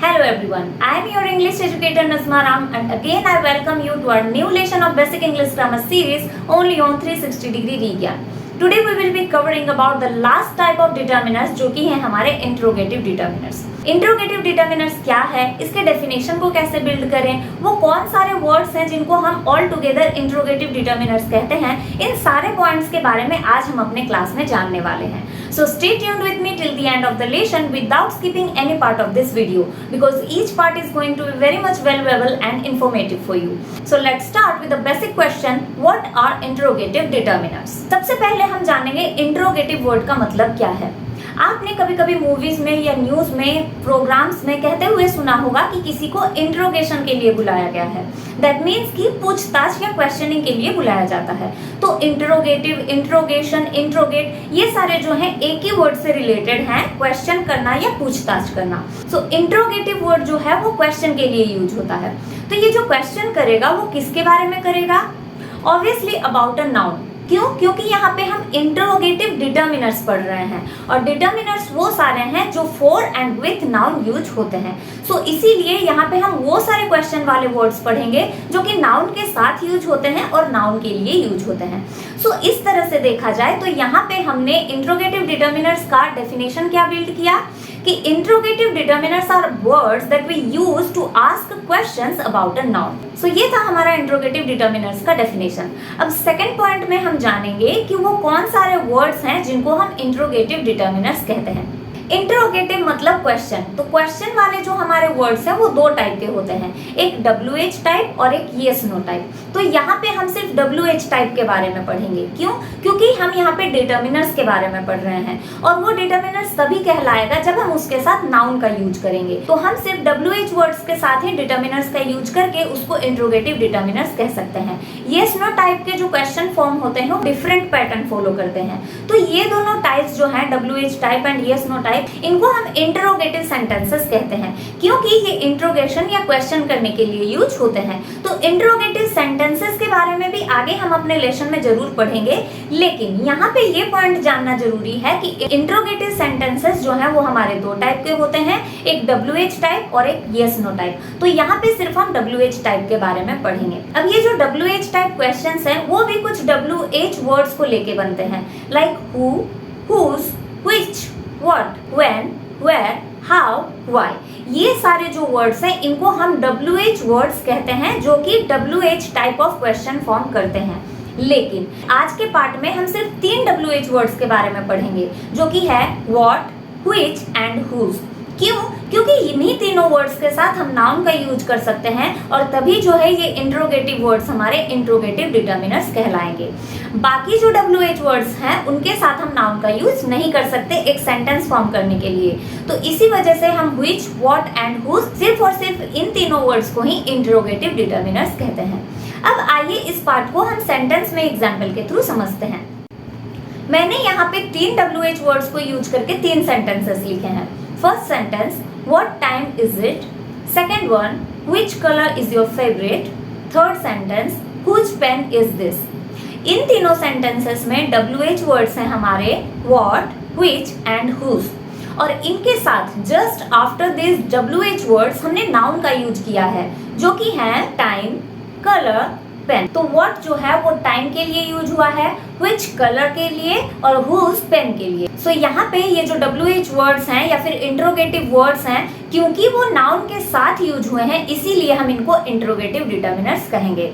Hello everyone, I am your English educator Nazma Ram and again I welcome you to our new lesson of Basic English Grammar series only on 360 degree Regyan. Today we will be covering about the last type of determiners जो कि हैं हमारे interrogative determiners. Interrogative determiners क्या है, इसके definition को कैसे build करें, वो कौन सारे वर्ड्स हैं जिनको हम ऑल टुगेदर इंट्रोगेटिव डिटर्मिनर्स कहते हैं, इन सारे पॉइंट्स के बारे में आज हम अपने क्लास में जानने वाले हैं. So stay tuned with me till the end of the lesson without skipping any part of this video because each part is going to be very much valuable and informative for you. So let's start with the basic question, what are interrogative determiners. सबसे पहले हम जानेंगे interrogative word का मतलब क्या है. आपने कभी कभी मूवीज में या न्यूज में प्रोग्राम्स में कहते हुए सुना होगा कि किसी को इंट्रोगेशन के लिए बुलाया गया है. दैट मीन्स कि पूछताछ या क्वेश्चनिंग के लिए बुलाया जाता है. तो इंट्रोगेटिव, इंट्रोगेशन, इंट्रोगेट ये सारे जो हैं एक ही वर्ड से रिलेटेड हैं, क्वेश्चन करना या पूछताछ करना. सो इंट्रोगेटिव वर्ड जो है वो क्वेश्चन के लिए यूज होता है. तो ये जो क्वेश्चन करेगा वो किसके बारे में करेगा? Obviously about a noun. क्यों? क्योंकि यहाँ पे हम इंट्रोगेटिव डिटर्मिनर्स पढ़ रहे हैं और डिटर्मिनर्स वो सारे हैं जो for and with noun use होते हैं. सो इसीलिए यहाँ पे हम वो सारे क्वेश्चन वाले वर्ड्स पढ़ेंगे जो कि नाउन के साथ यूज होते हैं और नाउन के लिए यूज होते हैं. सो इस तरह से देखा जाए तो यहाँ पे हमने इंट्रोगेटिव डिटर्मिनर्स का डेफिनेशन क्या बिल्ड किया कि interrogative determiners are words that we use to ask questions about a noun. So ये था हमारा इंट्रोगेटिव डिटर्मिनर्स का डेफिनेशन. अब सेकंड पॉइंट में हम जानेंगे कि वो कौन सारे वर्ड्स हैं जिनको हम इंट्रोगेटिव डिटर्मिनर्स कहते हैं. इंट्रोगेटिव मतलब क्वेश्चन. तो क्वेश्चन वाले जो हमारे वर्ड्स हैं वो दो टाइप के होते हैं, एक WH टाइप और एक yes no टाइप. तो यहाँ पे हम सिर्फ WH टाइप के बारे में पढ़ेंगे. क्यों? क्योंकि हम यहाँ पे डिटर्मिनर्स के बारे में पढ़ रहे हैं और वो डिटर्मिनर्स तभी कहलाएगा जब हम उसके साथ नाउन का यूज करेंगे. तो हम सिर्फ WH वर्ड्स के साथ ही डिटर्मिनर्स का यूज करके उसको इंट्रोगेटिव डिटर्मिनर्स कह सकते हैं. yes no टाइप के जो क्वेश्चन फॉर्म होते हैं वो डिफरेंट पैटर्न फॉलो करते हैं. तो ये दोनों टाइप्स जो हैं WH type and yes no type, इनको हम इंटरोगेटिव सेंटेंसेस कहते हैं क्योंकि ये इंट्रोगेशन या क्वेश्चन करने के लिए यूज होते हैं. तो इंट्रोगेटिव सेंटेंसेस के बारे में भी आगे हम अपने लेसन में जरूर पढ़ेंगे, लेकिन यहाँ पे ये पॉइंट जानना जरूरी है कि इंट्रोगेटिव सेंटेंसेस जो है वो हमारे दो टाइप के होते हैं, एक WH टाइप और एक yes no टाइप. तो यहाँ पे सिर्फ हम WH टाइप के बारे में पढ़ेंगे. अब ये जो WH टाइप क्वेश्चंस हैं वो भी कुछ WH वर्ड्स को लेके बनते हैं, like who, whose, which, what, when, where, how, why. ये सारे जो वर्ड्स हैं इनको हम WH वर्ड्स कहते हैं जो कि WH type of question form करते हैं. लेकिन आज के पार्ट में हम सिर्फ 3 WH वर्ड्स के बारे में पढ़ेंगे जो कि है what, which and whose. क्यों? क्योंकि इन्हीं तीनों वर्ड्स के साथ हम नाउन का यूज कर सकते हैं और तभी जो है ये इंट्रोगेटिव वर्ड्स हमारे इंट्रोगेटिव डिटर्मिनर्स कहलाएंगे. बाकी जो WH वर्ड्स हैं उनके साथ हम नाउन का यूज नहीं कर सकते एक सेंटेंस फॉर्म करने के लिए. तो इसी वजह से हम which, what and whose सिर्फ और सिर्फ इन तीनों वर्ड्स को ही इंट्रोगेटिव डिटर्मिनर्स कहते हैं. अब आइए इस पार्ट को हम सेंटेंस में एग्जाम्पल के थ्रू समझते हैं. मैंने यहाँ पे 3 WH वर्ड्स को यूज करके 3 सेंटेंसेस लिखे हैं. First sentence, what time is it? Second one, which color is your favorite? Third sentence, whose pen is this? इन तीनों sentences में WH words हैं हमारे what, which and whose. और इनके साथ just after these WH words हमने noun का use किया है जो कि है time, color, पेन. तो what जो है वो टाइम के लिए यूज हुआ है, which कलर के लिए और whose पेन के लिए. सो यहाँ पे ये जो WH वर्ड्स हैं या फिर इंट्रोगेटिव वर्ड्स हैं क्योंकि वो नाउन के साथ यूज हुए हैं इसीलिए हम इनको इंट्रोगेटिव डिटर्मिनर्स कहेंगे.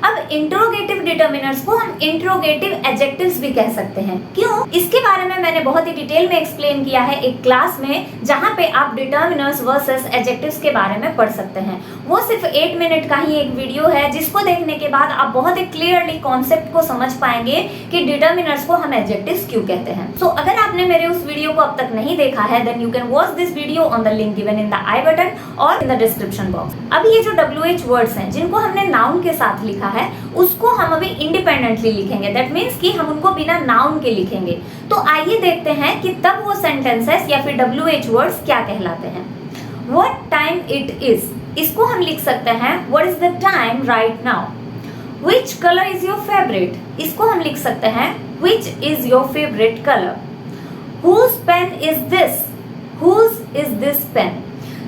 अब इंट्रोगेटिव डिटर्मिनर्स को हम इंट्रोगेटिव एडजेक्टिव्स भी कह सकते हैं. क्यों? इसके बारे में मैंने बहुत ही डिटेल में एक्सप्लेन किया है एक क्लास में जहां पे आप डिटर्मिनर्स वर्सेस एडजेक्टिव्स के बारे में पढ़ सकते हैं. वो सिर्फ 8 मिनट का ही एक वीडियो है जिसको देखने के बाद आप बहुत ही क्लियरली कॉन्सेप्ट को समझ पाएंगे कि डिटर्मिनर्स को हम एडजेक्टिव्स क्यों कहते हैं. सो अगर आपने मेरे उस वीडियो को अब तक नहीं देखा है then you can watch this video on the link given in the I button और इन द डिस्क्रिप्शन बॉक्स. अब ये जो WH वर्ड्स हैं जिनको हमने नाउन के साथ लिखा है उसको हम अभी इंडिपेंडेंटली लिखेंगे. दैट मीन्स कि हम उनको बिना नाउन के लिखेंगे. तो आइए देखते हैं कि तब वो सेंटेंसेस या फिर WH वर्ड्स क्या कहलाते हैं. What time it is, इसको हम लिख सकते हैं What is the time right now. Which color is your favorite, इसको हम लिख सकते हैं Which is your favorite color. Whose pen is this, whose is this pen.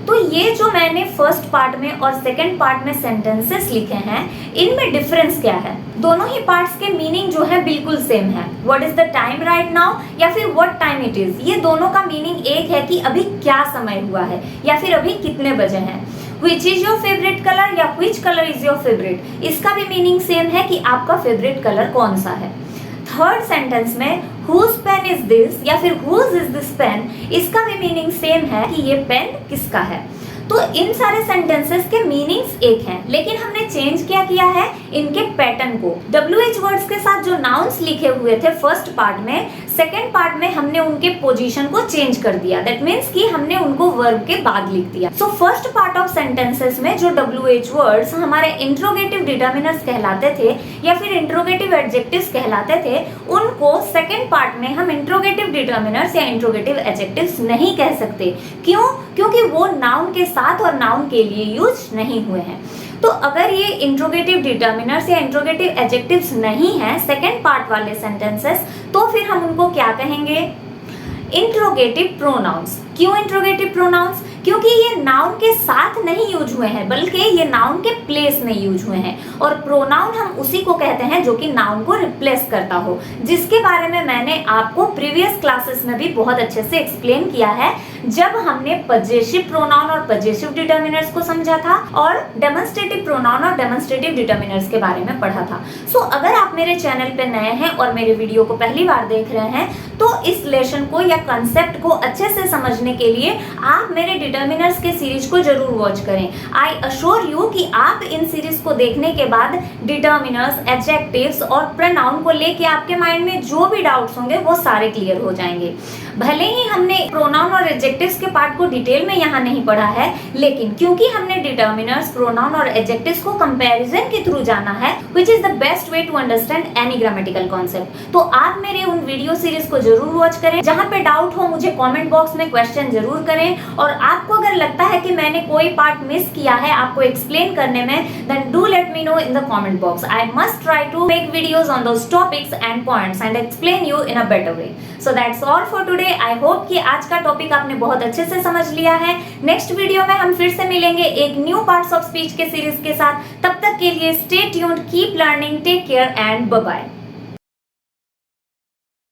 तो ये जो मैंने फर्स्ट पार्ट में और सेकंड पार्ट में सेंटेंसेस लिखे हैं, इनमें डिफरेंस क्या है? दोनों ही पार्ट्स के मीनिंग जो है बिल्कुल सेम है। What is the time right now या फिर व्हाट टाइम इट इज, ये दोनों का मीनिंग एक है कि अभी क्या समय हुआ है या फिर अभी कितने बजे हैं। Which is your favorite color या which color is your favorite, इसका भी मीनिंग सेम है कि आपका फेवरेट कलर कौन सा है। थर्ड सेंटेंस में whose pen is this या फिर whose is this pen, इसका भी मीनिंग सेम है कि ये पेन किसका है। तो इन सारे सेंटेंसेस के मीनिंग्स एक हैं, लेकिन हमने चेंज क्या किया है इनके पैटर्न को। WH वर्ड्स के साथ जो नाउन्स लिखे हुए थे फर्स्ट पार्ट में, सेकेंड पार्ट में हमने उनके पोजीशन को चेंज कर दिया। दैट मीन्स कि हमने उनको वर्ब के बाद लिख दिया। So first part of sentences में जो WH वर्ड्स हमारे इंट्रोगेटिव डिटर्मिनर्स कहलाते थे या फिर इंट्रोगेटिव एडजेक्टिव्स कहलाते थे, उनको सेकेंड पार्ट में हम इंट्रोगेटिव डिटर्मिनर्स या इंट्रोगेटिव एडजेक्टिव्स नहीं कह सकते। क्यों? क्योंकि वो नाउन के साथ और नाउन के लिए यूज नहीं हुए हैं। तो अगर ये इंट्रोगेटिव डिटर्मिनर्स या इंट्रोगेटिव एडजेक्टिव्स नहीं हैं सेकेंड पार्ट वाले सेंटेंसेस, तो फिर हम उनको क्या कहेंगे? Interrogative pronounce. क्यों इंट्रोगेटिव प्रोनाउंस? क्योंकि ये नाउन के साथ नहीं यूज हुए हैं, बल्कि ये नाउन के प्लेस में यूज हुए हैं। और प्रोनाउन हम उसी को कहते हैं जो कि नाउन को रिप्लेस करता हो, जिसके बारे में मैंने आपको प्रीवियस क्लासेस में भी बहुत अच्छे से एक्सप्लेन किया है, जब हमने पजेसिव प्रोनाउन और पजेसिव डिटर्मिनर्स को समझा था और डेमोन्स्ट्रेटिव प्रोनाउन और डेमोन्स्ट्रेटिव डिटर्मिनर्स के बारे में पढ़ा था। सो अगर आप मेरे चैनल पे नए हैं और मेरे वीडियो को पहली बार देख रहे हैं, तो इस लेसन को या कंसेप्ट को अच्छे से समझने के लिए आप मेरे डिटर्मिनर्स के सीरीज को जरूर वॉच करें। आई अश्योर यू कि आप इन सीरीज को देखने के बाद डिटर्मिनर्स, एडजेक्टिव्स और प्रोनाउन को लेके आपके माइंड में जो भी डाउट्स होंगे वो सारे क्लियर हो जाएंगे। भले ही हमने प्रोनाउन और एडजेक्टिव्स के पार्ट को डिटेल में यहाँ नहीं पढ़ा है, लेकिन क्योंकि हमने डिटर्मिनर्स, प्रोनाउन और एडजेक्टिव्स को कंपैरिजन के थ्रू जाना है, which is the best way to understand any grammatical concept, तो आप मेरे उन वीडियो सीरीज को जरूर वॉच करें। जहाँ पे डाउट हो मुझे कॉमेंट बॉक्स में क्वेश्चन जरूर करें, और आपको अगर लगता है कि मैंने कोई पार्ट मिस किया है आपको एक्सप्लेन करने में, then do let me know in the comment box. I must try to make videos on those topics and points and explain you in a better way. So that's all for today. I hope कि आज का topic आपने बहुत अच्छे से समझ लिया है। नेक्स्ट वीडियो में हम फिर से मिलेंगे एक न्यू पार्ट्स ऑफ स्पीच के सीरीज के साथ। तब तक के लिए stay tuned, keep learning, take care and bye bye.